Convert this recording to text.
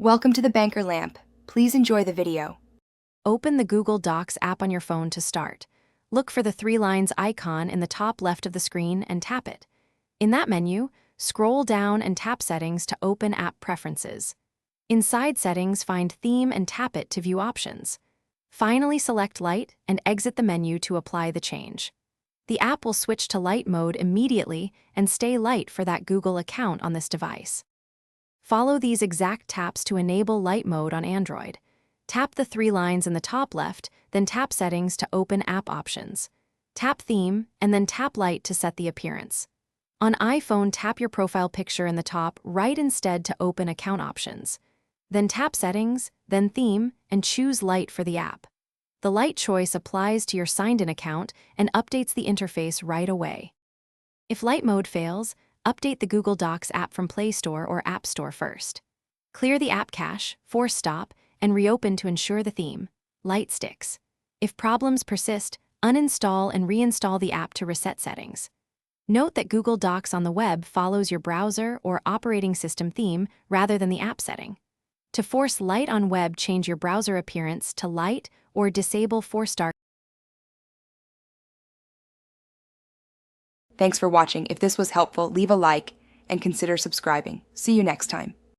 Welcome to the Banker Lamp. Please enjoy the video. Open the Google Docs app on your phone to start. Look for the 3 lines icon in the top left of the screen and tap it. In that menu, scroll down and tap Settings to open App Preferences. Inside Settings, find Theme and tap it to view options. Finally, select Light and exit the menu to apply the change. The app will switch to light mode immediately and stay light for that Google account on this device. Follow these exact taps to enable light mode on Android. Tap the 3 lines in the top left, then tap Settings to open app options. Tap Theme, and then tap Light to set the appearance. On iPhone, tap your profile picture in the top right instead to open account options. Then tap Settings, then Theme, and choose Light for the app. The light choice applies to your signed-in account and updates the interface right away. If light mode fails, update the Google Docs app from Play Store or App Store first. Clear the app cache, force stop, and reopen to ensure the theme, light sticks. If problems persist, uninstall and reinstall the app to reset settings. Note that Google Docs on the web follows your browser or operating system theme rather than the app setting. To force light on web, change your browser appearance to light or disable force dark. Thanks for watching. If this was helpful, leave a like and consider subscribing. See you next time.